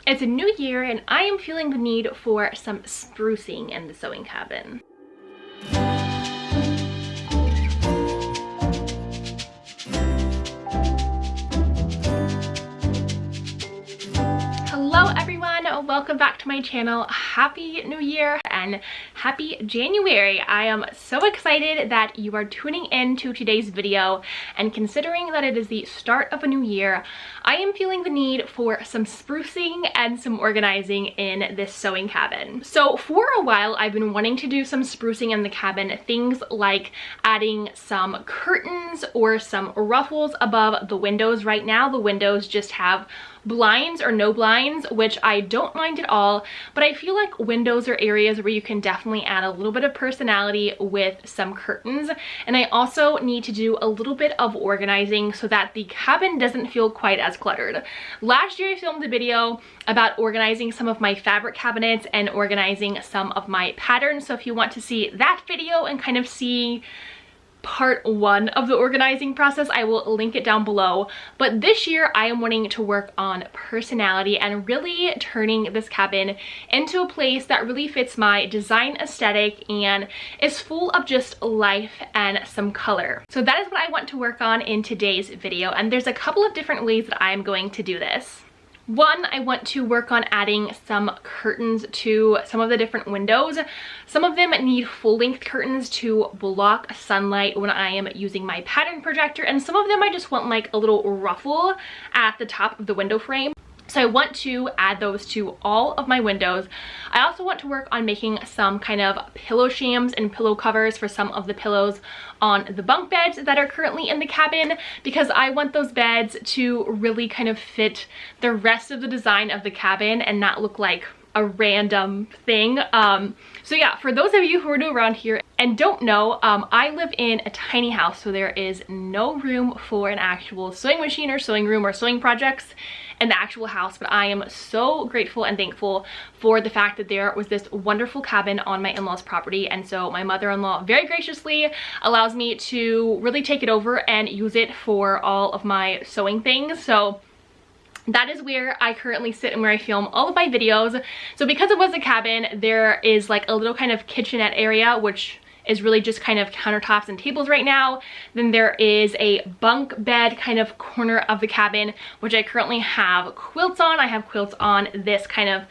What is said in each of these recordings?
It's a new year and I am feeling the need for some sprucing in the sewing cabin. Hello everyone, welcome back to my channel. Happy New Year and happy January. I am so excited that you are tuning in to today's video, and considering that it is the start of a new year, I am feeling the need for some sprucing and some organizing in this sewing cabin. So for a while I've been wanting to do some sprucing in the cabin, things like adding some curtains or some ruffles above the windows. Right now the windows just have blinds or no blinds, which I don't mind at all, but I feel like windows are areas where you can definitely add a little bit of personality with some curtains. And I also need to do a little bit of organizing so that the cabin doesn't feel quite as cluttered. Last year I filmed a video about organizing some of my fabric cabinets and organizing some of my patterns, so if you want to see that video and kind of see part one of the organizing process, I will link it down below. But this year I am wanting to work on personality and really turning this cabin into a place that really fits my design aesthetic and is full of just life and some color. So that is what I want to work on in today's video, and there's a couple of different ways that I'm going to do this. One, I want to work on adding some curtains to some of the different windows. Some of them need full-length curtains to block sunlight when I am using my pattern projector, and some of them I just want like a little ruffle at the top of the window frame. So I want to add those to all of my windows. I also want to work on making some kind of pillow shams and pillow covers for some of the pillows on the bunk beds that are currently in the cabin, because I want those beds to really kind of fit the rest of the design of the cabin and not look like a random thing. So yeah, for those of you who are new around here and don't know, I live in a tiny house, so there is no room for an actual sewing machine or sewing room or sewing projects in the actual house, but I am so grateful and thankful for the fact that there was this wonderful cabin on my in-laws property, and so my mother-in-law very graciously allows me to really take it over and use it for all of my sewing things. So that is where I currently sit and where I film all of my videos. So because it was a cabin, there is like a little kind of kitchenette area, which is really just kind of countertops and tables right now. Then there is a bunk bed kind of corner of the cabin, which I currently have quilts on. I have quilts on this kind of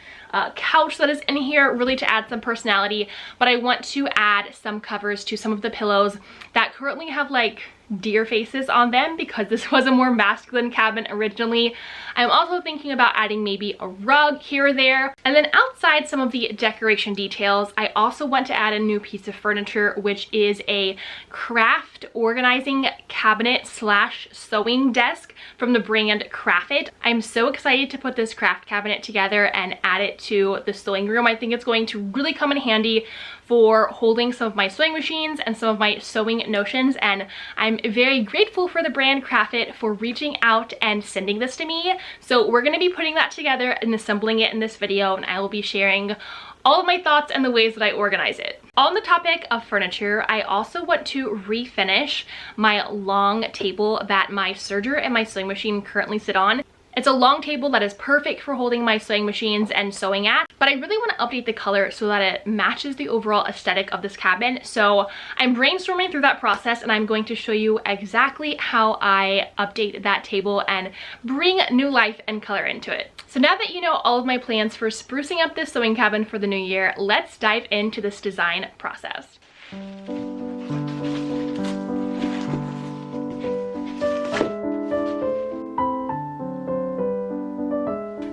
couch that is in here, really to add some personality. But I want to add some covers to some of the pillows that currently have like deer faces on them, because this was a more masculine cabin originally. I'm also thinking about adding maybe a rug here or there. And then outside some of the decoration details, I also want to add a new piece of furniture, which is a craft organizing cabinet slash sewing desk from the brand Crafit. I'm so excited to put this craft cabinet together and add it to the sewing room. I think it's going to really come in handy for holding some of my sewing machines and some of my sewing notions, and I'm very grateful for the brand Crafit for reaching out and sending this to me. So we're going to be putting that together and assembling it in this video, and I will be sharing all of my thoughts and the ways that I organize it. On the topic of furniture, I also want to refinish my long table that my serger and my sewing machine currently sit on. It's a long table that is perfect for holding my sewing machines and sewing at, but I really want to update the color so that it matches the overall aesthetic of this cabin. So I'm brainstorming through that process, and I'm going to show you exactly how I update that table and bring new life and color into it. So now that you know all of my plans for sprucing up this sewing cabin for the new year, let's dive into this design process.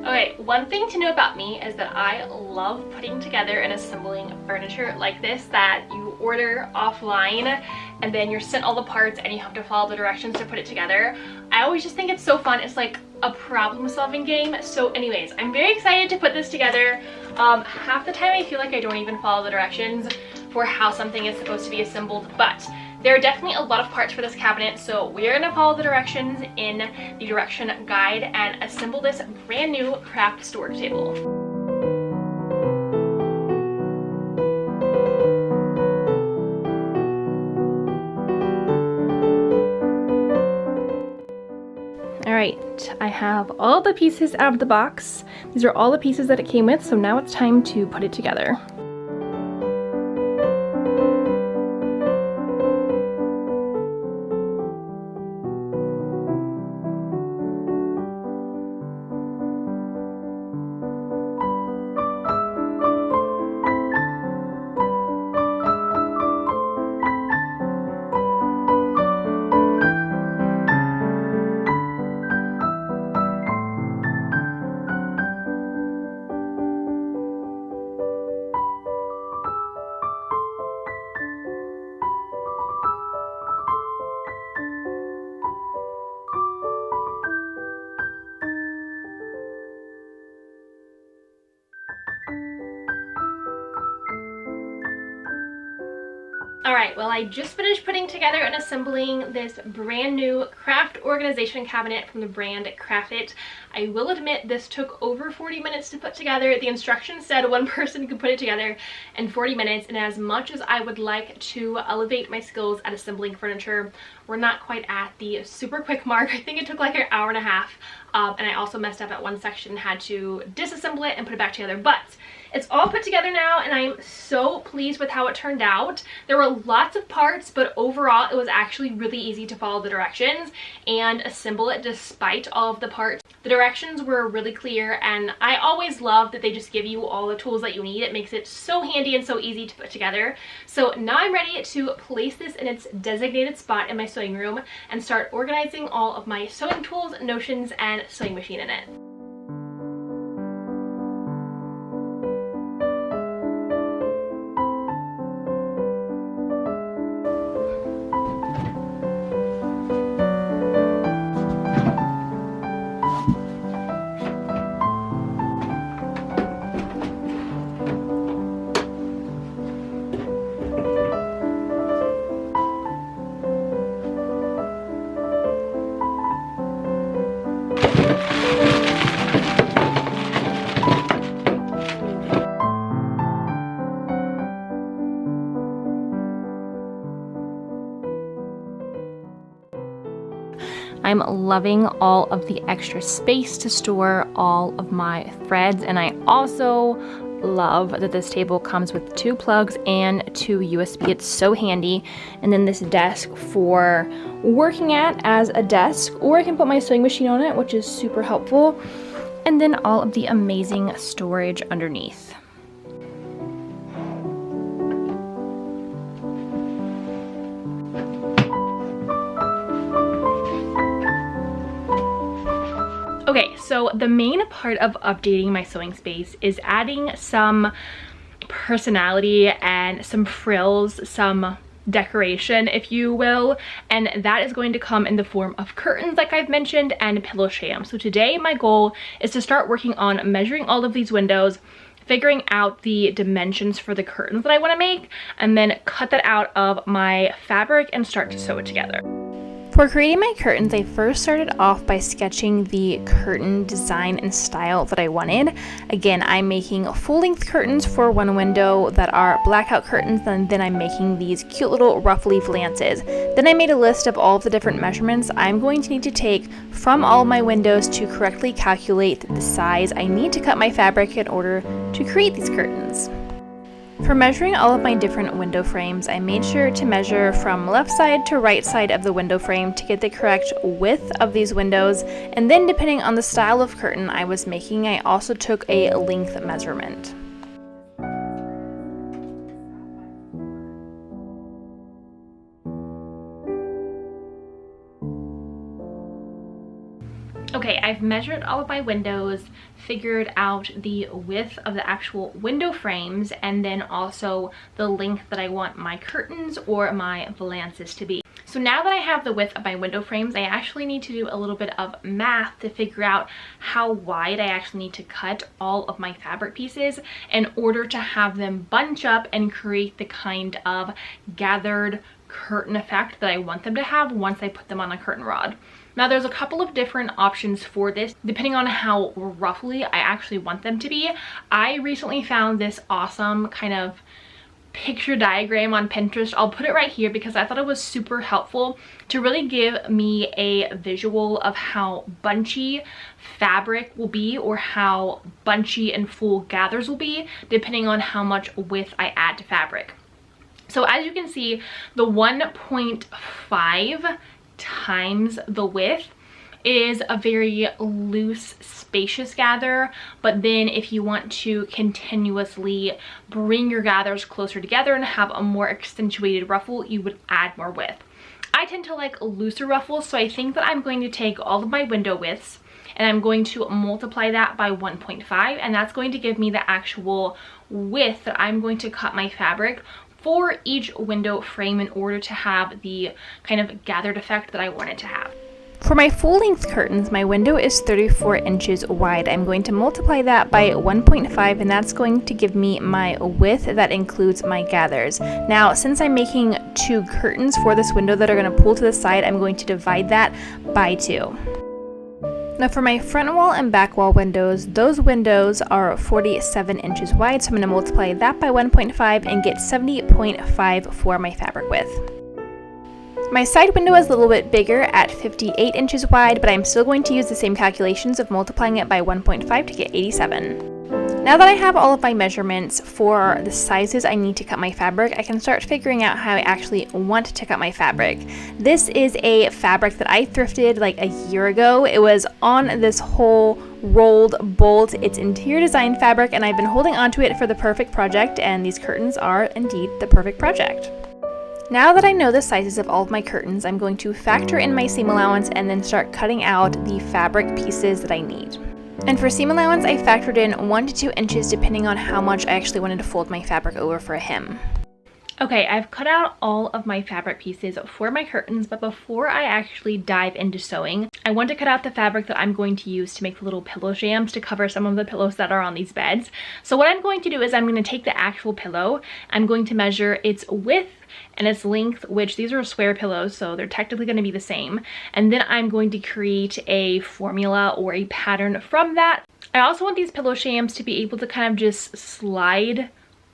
Okay, one thing to know about me is that I love putting together and assembling furniture like this that you order offline and then you're sent all the parts and you have to follow the directions to put it together. I always just think it's so fun. It's like a problem-solving game. So anyways, I'm very excited to put this together. Half the time I feel like I don't even follow the directions for how something is supposed to be assembled, but there are definitely a lot of parts for this cabinet, so we're going to follow the directions in the direction guide and assemble this brand new craft storage table. All right, it. I have all the pieces out of the box. These are all the pieces that it came with, so now it's time to put it together. Alright, well I just finished putting together and assembling this brand new craft organization cabinet from the brand Crafit. I will admit this took over 40 minutes to put together. The instructions said one person could put it together in 40 minutes, and as much as I would like to elevate my skills at assembling furniture, we're not quite at the super quick mark. I think it took like an hour and a half, and I also messed up at one section, had to disassemble it and put it back together, but it's all put together now and I'm so pleased with how it turned out. There were lots of parts, but overall it was actually really easy to follow the directions and assemble it despite all of the parts. The directions were really clear, and I always love that they just give you all the tools that you need. It makes it so handy and so easy to put together. So now I'm ready to place this in its designated spot in my sewing room and start organizing all of my sewing tools, notions, and sewing machine in it. I'm loving all of the extra space to store all of my threads, and I also love that this table comes with 2 plugs and 2 USB. It's so handy. And then this desk for working at as a desk, or I can put my sewing machine on it, which is super helpful. And then all of the amazing storage underneath. Okay, so the main part of updating my sewing space is adding some personality and some frills, some decoration, if you will, and that is going to come in the form of curtains, like I've mentioned, and pillow shams. So today my goal is to start working on measuring all of these windows, figuring out the dimensions for the curtains that I want to make, and then cut that out of my fabric and start to sew it together. For creating my curtains, I first started off by sketching the curtain design and style that I wanted. Again, I'm making full-length curtains for one window that are blackout curtains, and then I'm making these cute little ruffly valances. Then I made a list of all of the different measurements I'm going to need to take from all of my windows to correctly calculate the size I need to cut my fabric in order to create these curtains. For measuring all of my different window frames, I made sure to measure from left side to right side of the window frame to get the correct width of these windows, and then depending on the style of curtain I was making, I also took a length measurement. Okay, I've measured all of my windows, figured out the width of the actual window frames, and then also the length that I want my curtains or my valances to be. So now that I have the width of my window frames, I actually need to do a little bit of math to figure out how wide I actually need to cut all of my fabric pieces in order to have them bunch up and create the kind of gathered curtain effect that I want them to have once I put them on a curtain rod. Now there's a couple of different options for this depending on how roughly I actually want them to be. I recently found this awesome kind of picture diagram on Pinterest. I'll put it right here because I thought it was super helpful to really give me a visual of how bunchy fabric will be, or how bunchy and full gathers will be, depending on how much width I add to fabric. So as you can see, the 1.5 times the width is a very loose, spacious gather, but then if you want to continuously bring your gathers closer together and have a more accentuated ruffle, you would add more width. I tend to like looser ruffles, so I think that I'm going to take all of my window widths and I'm going to multiply that by 1.5, and that's going to give me the actual width that I'm going to cut my fabric for each window frame in order to have the kind of gathered effect that I want it to have. For my full-length curtains, my window is 34 inches wide. I'm going to multiply that by 1.5, and that's going to give me my width that includes my gathers. Now, since I'm making 2 curtains for this window that are going to pull to the side, I'm going to divide that by 2. Now for my front wall and back wall windows, those windows are 47 inches wide, so I'm going to multiply that by 1.5 and get 70.5 for my fabric width. My side window is a little bit bigger at 58 inches wide, but I'm still going to use the same calculations of multiplying it by 1.5 to get 87. Now that I have all of my measurements for the sizes I need to cut my fabric, I can start figuring out how I actually want to cut my fabric. This is a fabric that I thrifted like a year ago. It was on this whole rolled bolt. It's interior design fabric, and I've been holding onto it for the perfect project, and these curtains are indeed the perfect project. Now that I know the sizes of all of my curtains, I'm going to factor in my seam allowance and then start cutting out the fabric pieces that I need. And for seam allowance, I factored in 1 to 2 inches depending on how much I actually wanted to fold my fabric over for a hem. Okay, I've cut out all of my fabric pieces for my curtains, but before I actually dive into sewing, I want to cut out the fabric that I'm going to use to make the little pillow jams to cover some of the pillows that are on these beds. So what I'm going to do is I'm going to take the actual pillow, I'm going to measure its width and its length, which these are square pillows, so they're technically going to be the same. And then I'm going to create a formula or a pattern from that. I also want these pillow jams to be able to kind of just slide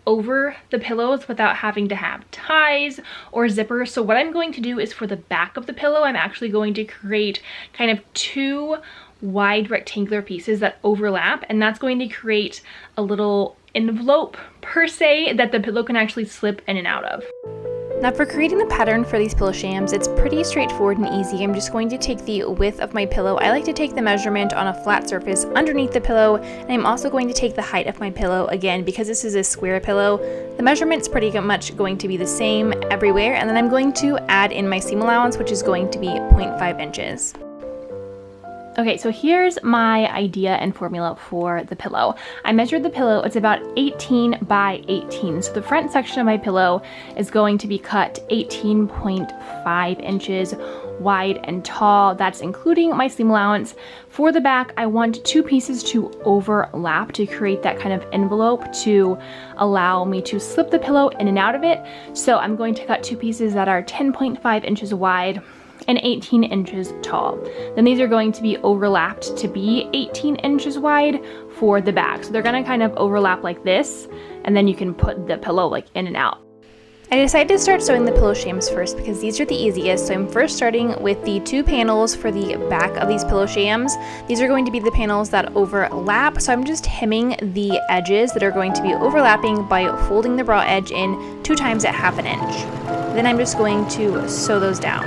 over the pillows without having to have ties or zippers. So what I'm going to do is for the back of the pillow, I'm actually going to create kind of 2 wide rectangular pieces that overlap, and that's going to create a little envelope per se that the pillow can actually slip in and out of. Now for creating the pattern for these pillow shams, it's pretty straightforward and easy. I'm just going to take the width of my pillow. I like to take the measurement on a flat surface underneath the pillow, and I'm also going to take the height of my pillow. Again, because this is a square pillow, the measurement's pretty much going to be the same everywhere, and then I'm going to add in my seam allowance, which is going to be 0.5 inches. Okay, so here's my idea and formula for the pillow. I measured the pillow, it's about 18 by 18. So the front section of my pillow is going to be cut 18.5 inches wide and tall. That's including my seam allowance. For the back, I want 2 pieces to overlap to create that kind of envelope to allow me to slip the pillow in and out of it. So I'm going to cut 2 pieces that are 10.5 inches wide and 18 inches tall. Then these are going to be overlapped to be 18 inches wide for the back. So they're gonna kind of overlap like this, and then you can put the pillow like in and out. I decided to start sewing the pillow shams first because these are the easiest. So I'm first starting with the 2 panels for the back of these pillow shams. These are going to be the panels that overlap. So I'm just hemming the edges that are going to be overlapping by folding the raw edge in 2 times at 1/2 inch. Then I'm just going to sew those down.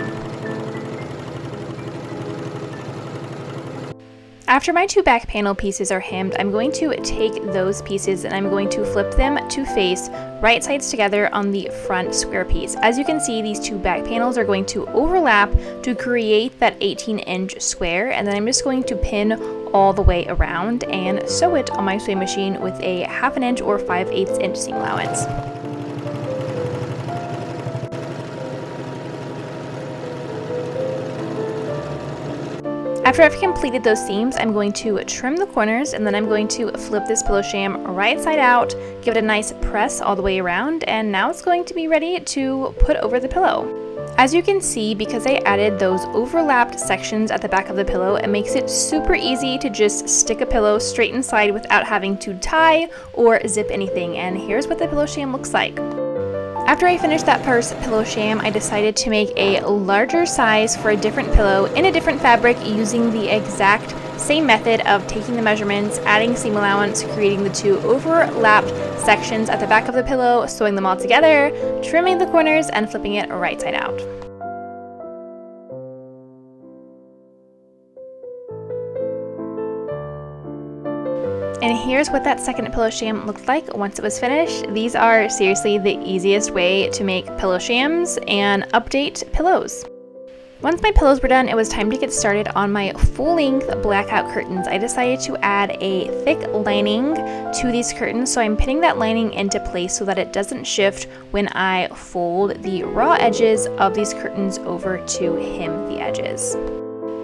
After my 2 back panel pieces are hemmed, I'm going to take those pieces and I'm going to flip them to face right sides together on the front square piece. As you can see, these 2 back panels are going to overlap to create that 18-inch square, and then I'm just going to pin all the way around and sew it on my sewing machine with a 1/2 inch or 5/8 inch seam allowance. After I've completed those seams, I'm going to trim the corners, and then I'm going to flip this pillow sham right side out, give it a nice press all the way around, and now it's going to be ready to put over the pillow. As you can see, because I added those overlapped sections at the back of the pillow, it makes it super easy to just stick a pillow straight inside without having to tie or zip anything. And here's what the pillow sham looks like. After I finished that first pillow sham, I decided to make a larger size for a different pillow in a different fabric using the exact same method of taking the measurements, adding seam allowance, creating the two overlapped sections at the back of the pillow, sewing them all together, trimming the corners, and flipping it right side out. And here's what that second pillow sham looked like once it was finished. These are seriously the easiest way to make pillow shams and update pillows. Once my pillows were done, it was time to get started on my full-length blackout curtains. I decided to add a thick lining to these curtains, so I'm pinning that lining into place so that it doesn't shift when I fold the raw edges of these curtains over to hem the edges.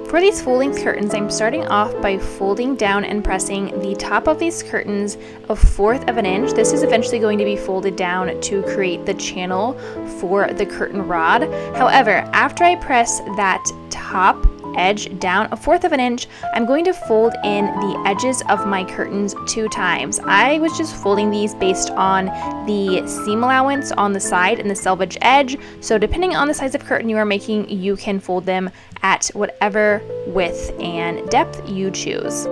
For these full-length curtains, I'm starting off by folding down and pressing the top of these curtains a 1/4 of an inch. This is eventually going to be folded down to create the channel for the curtain rod. However, after I press that top edge down a 1/4 of an inch, I'm going to fold in the edges of my curtains 2 times. I was just folding these based on the seam allowance on the side and the selvage edge, so depending on the size of curtain you are making, you can fold them at whatever width and depth you choose.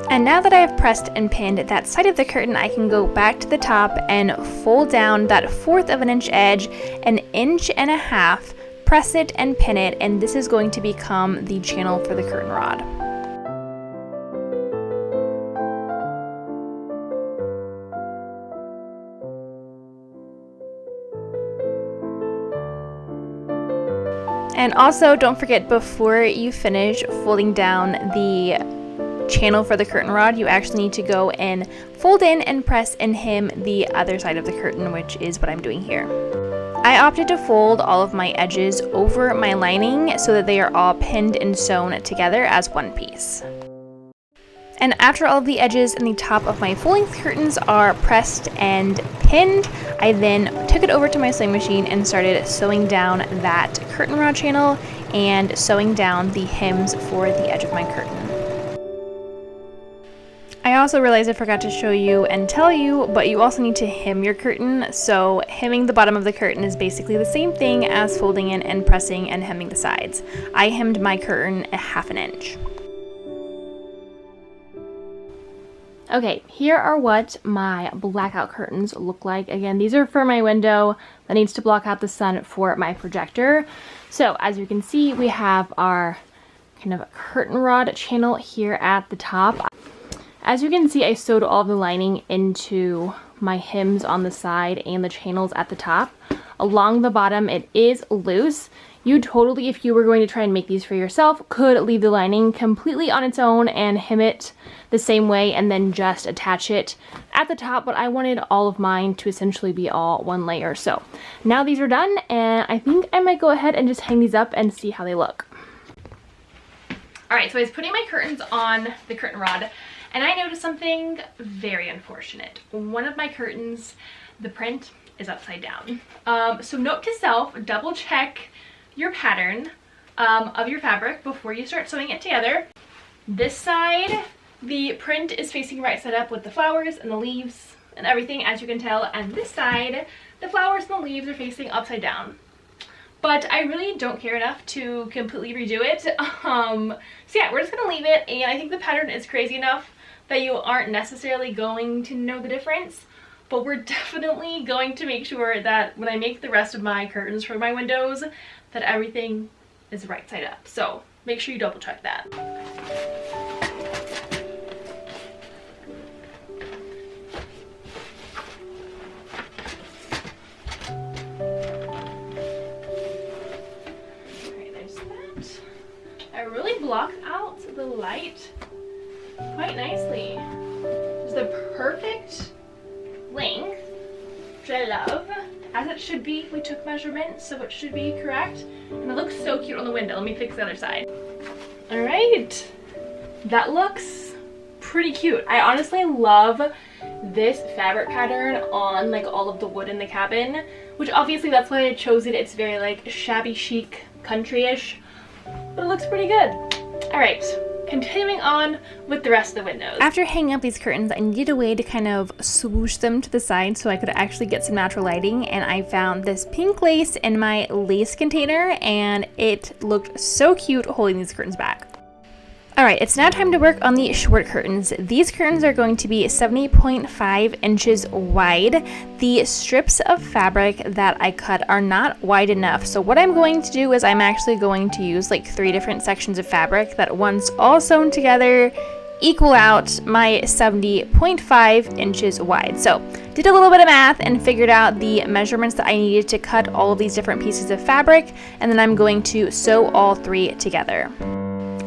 And now that I have pressed and pinned that side of the curtain, I can go back to the top and fold down that 1/4 of an inch edge 1.5 inches, press it and pin it, and this is going to become the channel for the curtain rod. And also, don't forget, before you finish folding down the channel for the curtain rod, you actually need to go and fold in and press and hem the other side of the curtain, which is what I'm doing here. I opted to fold all of my edges over my lining so that they are all pinned and sewn together as one piece. And after all of the edges and the top of my full-length curtains are pressed and pinned, I then took it over to my sewing machine and started sewing down that curtain rod channel and sewing down the hems for the edge of my curtain. I also realized I forgot to show you and tell you, but you also need to hem your curtain. So hemming the bottom of the curtain is basically the same thing as folding in and pressing and hemming the sides. I hemmed my curtain a 1/2 inch. Okay, here are what my blackout curtains look like. Again, these are for my window that needs to block out the sun for my projector. So as you can see, we have our kind of curtain rod channel here at the top. As you can see, I sewed all of the lining into my hems on the side and the channels at the top. Along the bottom, it is loose. You totally, if you were going to try and make these for yourself, could leave the lining completely on its own and hem it the same way and then just attach it at the top, but I wanted all of mine to essentially be all one layer. So now these are done, and I think I might go ahead and just hang these up and see how they look. All right, so I was putting my curtains on the curtain rod, and I noticed something very unfortunate. One of my curtains, the print is upside down. So note to self, double check your pattern of your fabric before you start sewing it together. This side, the print is facing right side up with the flowers and the leaves and everything, as you can tell, and this side, the flowers and the leaves are facing upside down. But I really don't care enough to completely redo it. So yeah, we're just gonna leave it, and I think the pattern is crazy enough that you aren't necessarily going to know the difference, but we're definitely going to make sure that when I make the rest of my curtains for my windows, that everything is right side up. So make sure you double check that. Alright, there's that. I really blocked out the light quite nicely. It's the perfect length, which I love. As it should be. We took measurements, so it should be correct. And it looks so cute on the window. Let me fix the other side. All right, that looks pretty cute. I honestly love this fabric pattern on like all of the wood in the cabin, which obviously that's why I chose it. It's very like shabby chic, country-ish, but it looks pretty good. All right, continuing on with the rest of the windows. After hanging up these curtains, I needed a way to kind of swoosh them to the side so I could actually get some natural lighting, and I found this pink lace in my lace container, and it looked so cute holding these curtains back. Alright, it's now time to work on the short curtains. These curtains are going to be 70.5 inches wide. The strips of fabric that I cut are not wide enough, so what I'm going to do is I'm actually going to use like 3 different sections of fabric that once all sewn together equal out my 70.5 inches wide. So did a little bit of math and figured out the measurements that I needed to cut all of these different pieces of fabric, and then I'm going to sew all 3 together.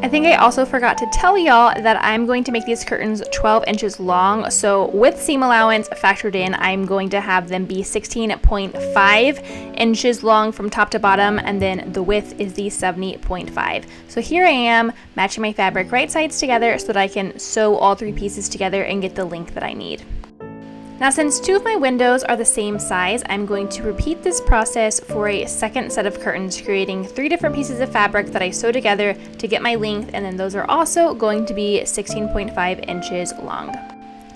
I think I also forgot to tell y'all that I'm going to make these curtains 12 inches long, so with seam allowance factored in, I'm going to have them be 16.5 inches long from top to bottom, and then the width is the 70.5. So here I am matching my fabric right sides together so that I can sew all 3 pieces together and get the length that I need. Now, since 2 of my windows are the same size, I'm going to repeat this process for a second set of curtains, creating 3 different pieces of fabric that I sew together to get my length, and then those are also going to be 16.5 inches long.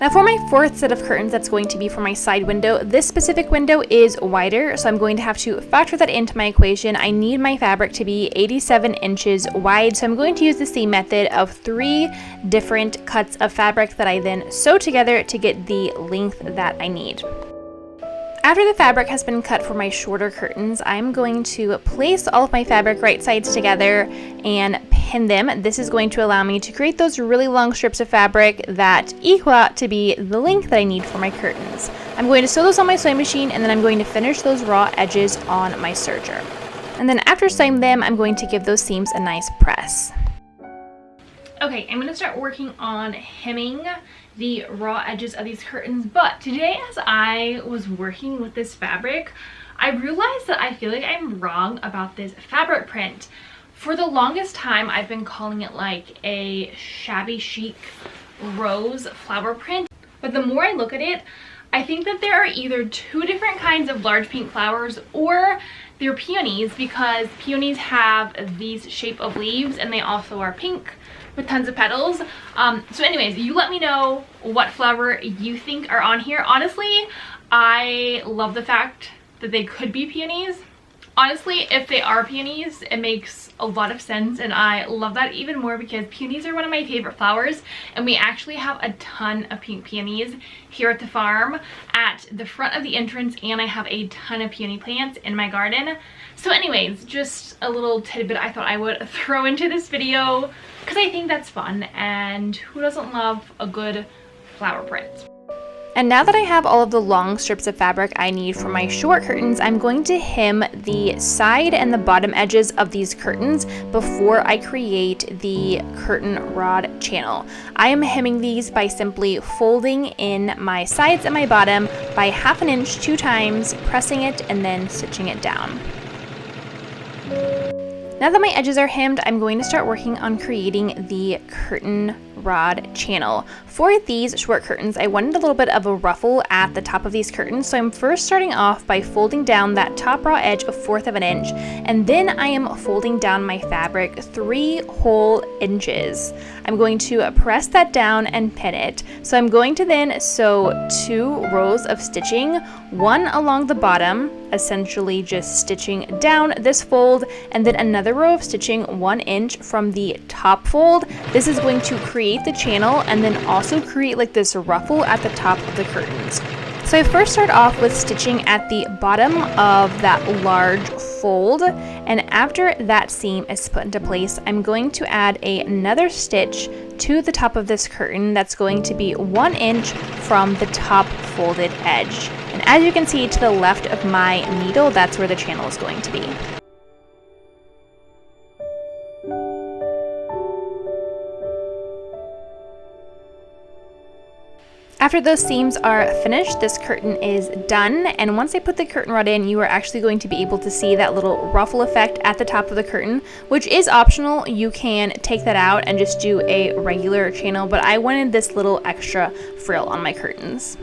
Now for my 4th set of curtains, that's going to be for my side window. This specific window is wider, so I'm going to have to factor that into my equation. I need my fabric to be 87 inches wide, so I'm going to use the same method of 3 different cuts of fabric that I then sew together to get the length that I need. After the fabric has been cut for my shorter curtains, I'm going to place all of my fabric right sides together and pin them. This is going to allow me to create those really long strips of fabric that equal out to be the length that I need for my curtains. I'm going to sew those on my sewing machine, and then I'm going to finish those raw edges on my serger. And then after sewing them, I'm going to give those seams a nice press. Okay, I'm going to start working on hemming the raw edges of these curtains, but today as I was working with this fabric, I realized that I feel like I'm wrong about this fabric print. For the longest time, I've been calling it like a shabby chic rose flower print, but the more I look at it, I think that there are either 2 different kinds of large pink flowers, or they're peonies, because peonies have these shape of leaves and they also are pink with tons of petals. So anyways, you let me know what flower you think are on here. Honestly, I love the fact that they could be peonies. Honestly, if they are peonies, it makes a lot of sense, and I love that even more because peonies are one of my favorite flowers, and we actually have a ton of pink peonies here at the farm at the front of the entrance, and I have a ton of peony plants in my garden. So anyways, just a little tidbit I thought I would throw into this video because I think that's fun, and who doesn't love a good flower print? And now that I have all of the long strips of fabric I need for my short curtains, I'm going to hem the side and the bottom edges of these curtains before I create the curtain rod channel. I am hemming these by simply folding in my sides and my bottom by 1/2 inch 2 times, pressing it, and then stitching it down. Now that my edges are hemmed, I'm going to start working on creating the curtain rod channel. For these short curtains, I wanted a little bit of a ruffle at the top of these curtains, so I'm first starting off by folding down that top raw edge a 1/4 of an inch, and then I am folding down my fabric 3 whole inches. I'm going to press that down and pin it. So I'm going to then sew 2 rows of stitching, 1 along the bottom, essentially just stitching down this fold, and then another row of stitching 1 inch from the top fold. This is going to create the channel and then also create like this ruffle at the top of the curtains. So I first start off with stitching at the bottom of that large fold, and after that seam is put into place, I'm going to add another stitch to the top of this curtain that's going to be 1 inch from the top folded edge. And as you can see to the left of my needle, that's where the channel is going to be. After those seams are finished, this curtain is done, and once I put the curtain rod in, you are actually going to be able to see that little ruffle effect at the top of the curtain, which is optional. You can take that out and just do a regular channel, but I wanted this little extra frill on my curtains.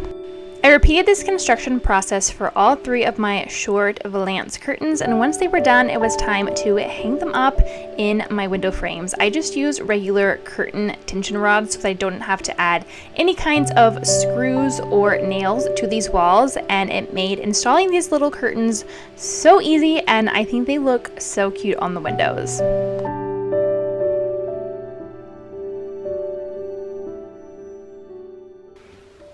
I repeated this construction process for all 3 of my short valance curtains, and once they were done, it was time to hang them up in my window frames. I just use regular curtain tension rods so I don't have to add any kinds of screws or nails to these walls, and it made installing these little curtains so easy, and I think they look so cute on the windows.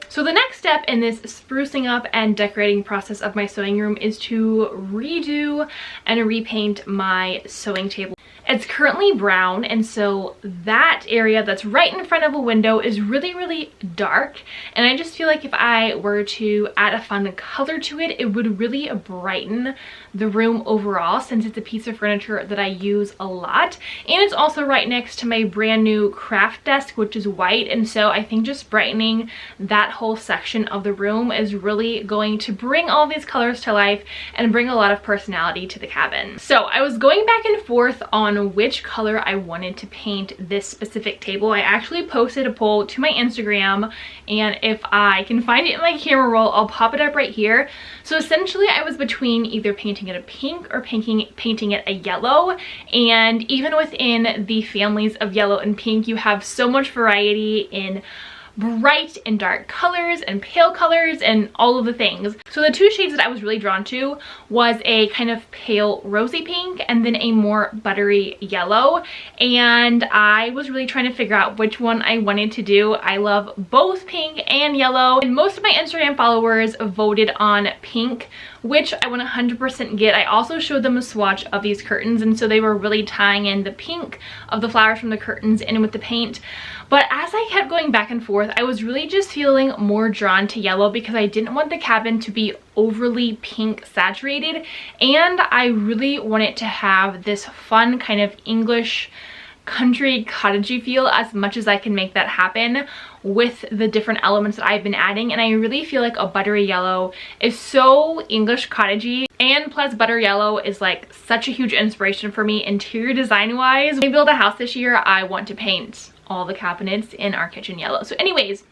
So the next step in this sprucing up and decorating process of my sewing room is to redo and repaint my sewing table. It's currently brown, and so that area that's right in front of a window is really dark, and I just feel like if I were to add a fun color to it, it would really brighten the room overall, since it's a piece of furniture that I use a lot, and it's also right next to my brand new craft desk, which is white, and so I think just brightening that whole section of the room is really going to bring all these colors to life and bring a lot of personality to the cabin. So I was going back and forth on which color I wanted to paint this specific table. I actually posted a poll to my Instagram, and if I can find it in my camera roll, I'll pop it up right here. So essentially I was between either painting it a pink or painting it a yellow, and even within the families of yellow and pink, you have so much variety in bright and dark colors and pale colors and all of the things. So the 2 shades that I was really drawn to was a kind of pale rosy pink and then a more buttery yellow, and I was really trying to figure out which one I wanted to do. I love both pink and yellow, and most of my Instagram followers voted on pink, which I want to 100% get. I also showed them a swatch of these curtains, and so they were really tying in the pink of the flowers from the curtains in with the paint. But as I kept going back and forth, I was really just feeling more drawn to yellow because I didn't want the cabin to be overly pink saturated, and I really wanted to have this fun kind of English country cottagey feel as much as I can make that happen with the different elements that I've been adding. And I really feel like a buttery yellow is so English cottagey, and plus butter yellow is like such a huge inspiration for me interior design wise. When I build a house this year, I want to paint all the cabinets in our kitchen yellow. So anyways,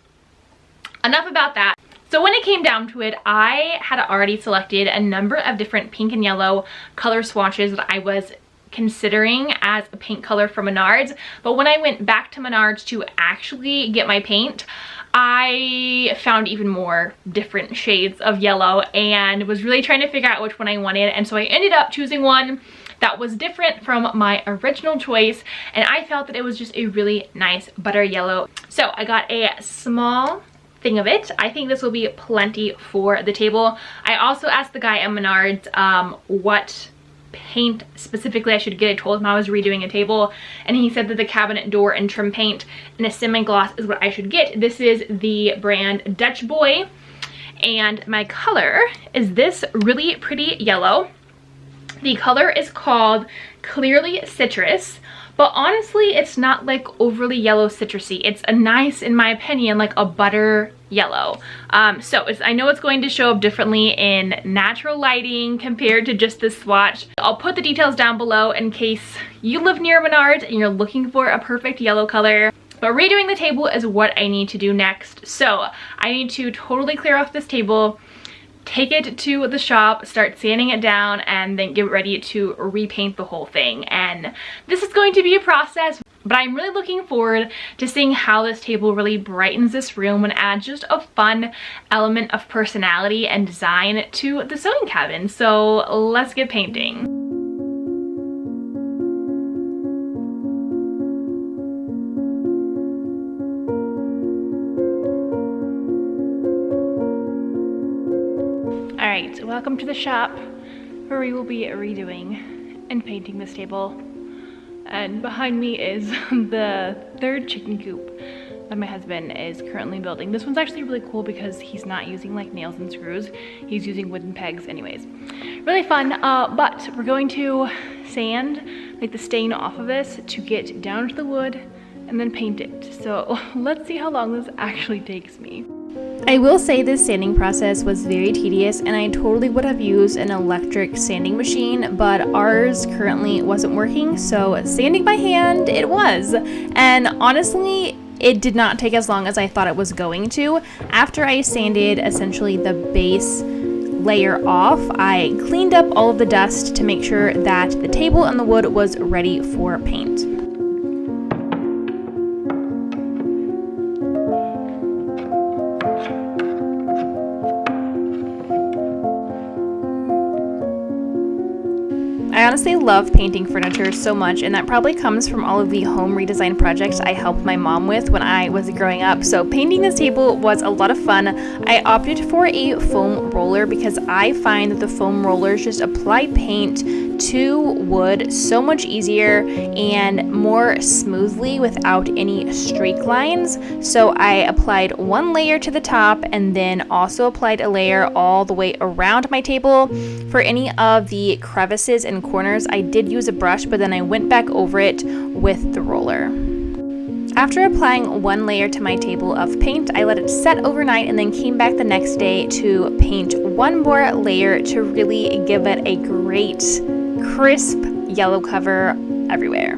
enough about that. So when it came down to it, I had already selected a number of different pink and yellow color swatches that I was considering as a paint color from Menards, but when I went back to Menards to actually get my paint, I found even more different shades of yellow and was really trying to figure out which one I wanted, and so I ended up choosing one that was different from my original choice, and I felt that it was just a really nice butter yellow. So I got a small thing of it. I think this will be plenty for the table. I also asked the guy at Menards what paint specifically I should get. I told him I was redoing a table, and he said that the cabinet door and trim paint in a semi-gloss is what I should get. This is the brand Dutch Boy, and my color is this really pretty yellow. The color is called Clearly Citrus, but honestly it's not like overly yellow citrusy. It's a nice, in my opinion, like a butter yellow. I know it's going to show up differently in natural lighting compared to just this swatch. I'll put the details down below in case you live near Menards and you're looking for a perfect yellow color. But redoing the table is what I need to do next. So I need to totally clear off this table, take it to the shop, start sanding it down, and then get ready to repaint the whole thing. And this is going to be a process, but I'm really looking forward to seeing how this table really brightens this room and adds just a fun element of personality and design to the sewing cabin. So let's get painting. Alright, welcome to the shop where we will be redoing and painting this table. And behind me is the 3rd chicken coop that my husband is currently building. This one's actually really cool because he's not using like nails and screws. He's using wooden pegs anyways. Really fun, but we're going to sand like the stain off of this to get down to the wood and then paint it. So let's see how long this actually takes me. I will say this sanding process was very tedious, and I totally would have used an electric sanding machine, but ours currently wasn't working, so sanding by hand it was. And honestly, it did not take as long as I thought it was going to. After I sanded essentially the base layer off, I cleaned up all of the dust to make sure that the table and the wood was ready for paint. I honestly love painting furniture so much, and that probably comes from all of the home redesign projects I helped my mom with when I was growing up. So painting this table was a lot of fun. I opted for a foam roller because I find that the foam rollers just apply paint to wood so much easier and more smoothly without any streak lines. So I applied one layer to the top and then also applied a layer all the way around my table. For any of the crevices and corners, I did use a brush, but then I went back over it with the roller. After applying one layer to my table of paint, I let it set overnight and then came back the next day to paint one more layer to really give it a great crisp yellow cover everywhere.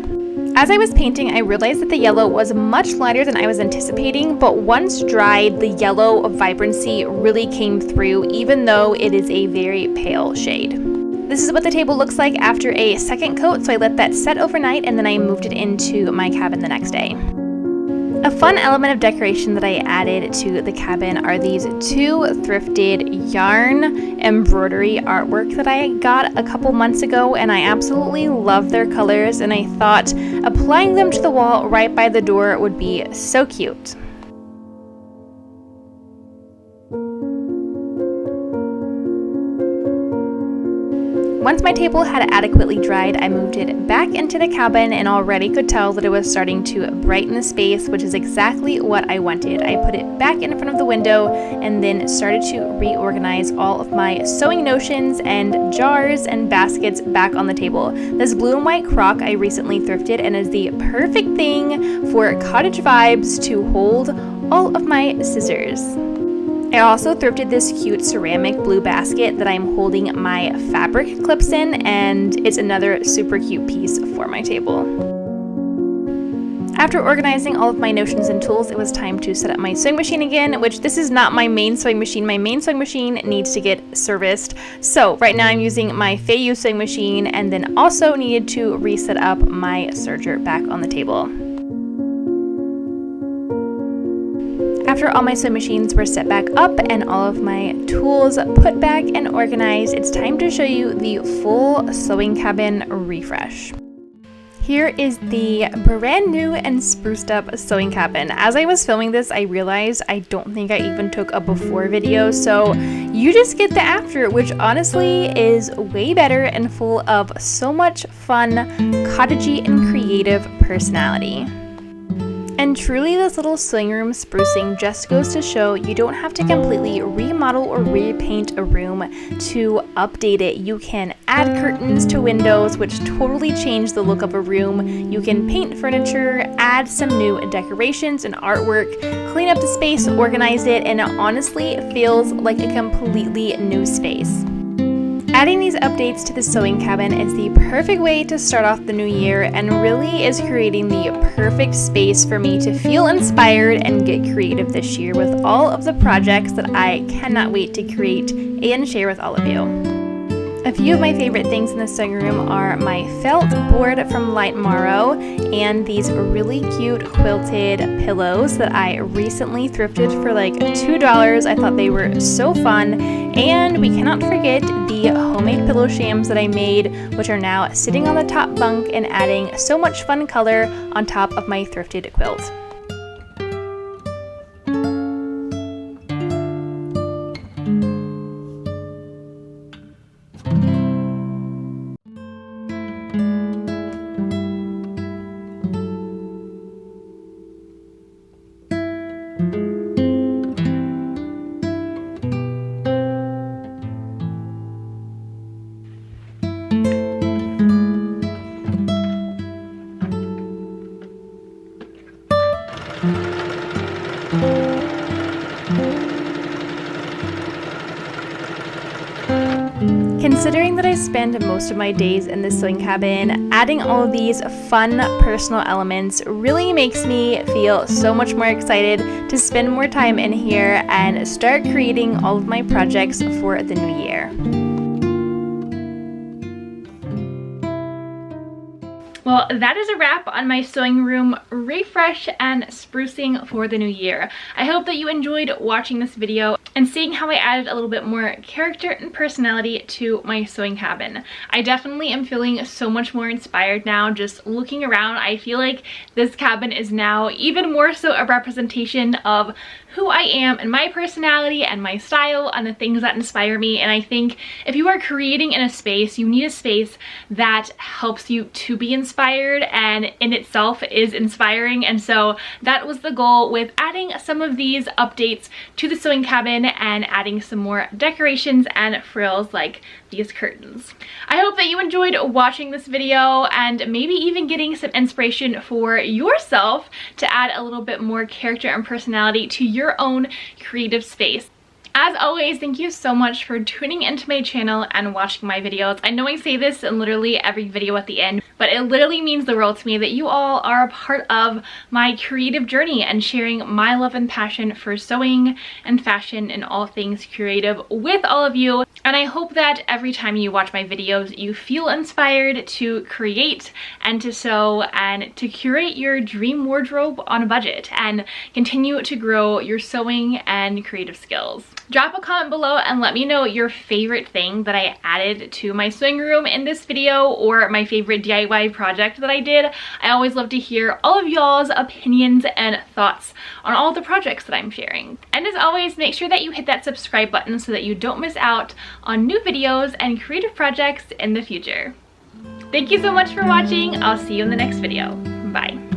As I was painting, I realized that the yellow was much lighter than I was anticipating, but once dried, the yellow vibrancy really came through, even though it is a very pale shade. This is what the table looks like after a second coat, so I let that set overnight and then I moved it into my cabin the next day. A fun element of decoration that I added to the cabin are these two thrifted yarn embroidery artwork that I got a couple months ago, and I absolutely love their colors, and I thought applying them to the wall right by the door would be so cute. Once my table had adequately dried, I moved it back into the cabin and already could tell that it was starting to brighten the space, which is exactly what I wanted. I put it back in front of the window and then started to reorganize all of my sewing notions and jars and baskets back on the table. This blue and white crock I recently thrifted and is the perfect thing for cottage vibes to hold all of my scissors. I also thrifted this cute ceramic blue basket that I'm holding my fabric clips in, and it's another super cute piece for my table. After organizing all of my notions and tools, it was time to set up my sewing machine again, which this is not my main sewing machine. My main sewing machine needs to get serviced. So right now I'm using my Feiyu sewing machine and then also needed to reset up my serger back on the table. After all my sewing machines were set back up and all of my tools put back and organized, it's time to show you the full sewing cabin refresh. Here is the brand new and spruced up sewing cabin. As I was filming this, I realized I don't think I even took a before video, so you just get the after, which honestly is way better and full of so much fun, cottagey and creative personality. And truly, this little sewing room sprucing just goes to show you don't have to completely remodel or repaint a room to update it. You can add curtains to windows, which totally change the look of a room. You can paint furniture, add some new decorations and artwork, clean up the space, organize it, and it honestly feels like a completely new space. Adding these updates to the sewing cabin is the perfect way to start off the new year and really is creating the perfect space for me to feel inspired and get creative this year with all of the projects that I cannot wait to create and share with all of you. A few of my favorite things in the sewing room are my felt board from Light Morrow and these really cute quilted pillows that I recently thrifted for like $2. I thought they were so fun. And we cannot forget the homemade pillow shams that I made, which are now sitting on the top bunk and adding so much fun color on top of my thrifted quilt. Considering that I spend most of my days in the sewing cabin, adding all of these fun personal elements really makes me feel so much more excited to spend more time in here and start creating all of my projects for the new year. Well, that is a wrap on my sewing room refresh and sprucing for the new year. I hope that you enjoyed watching this video and seeing how I added a little bit more character and personality to my sewing cabin. I definitely am feeling so much more inspired now just looking around. I feel like this cabin is now even more so a representation of who I am and my personality and my style and the things that inspire me. And I think if you are creating in a space, you need a space that helps you to be inspired and in itself is inspiring. And so that was the goal with adding some of these updates to the sewing cabin and adding some more decorations and frills like these curtains. I hope that you enjoyed watching this video and maybe even getting some inspiration for yourself to add a little bit more character and personality to your own creative space. As always, thank you so much for tuning into my channel and watching my videos. I know I say this in literally every video at the end, but it literally means the world to me that you all are a part of my creative journey and sharing my love and passion for sewing and fashion and all things creative with all of you. And I hope that every time you watch my videos, you feel inspired to create and to sew and to curate your dream wardrobe on a budget and continue to grow your sewing and creative skills. Drop a comment below and let me know your favorite thing that I added to my sewing room in this video or my favorite DIY project that I did. I always love to hear all of y'all's opinions and thoughts on all the projects that I'm sharing. And as always, make sure that you hit that subscribe button so that you don't miss out on new videos and creative projects in the future. Thank you so much for watching. I'll see you in the next video. Bye.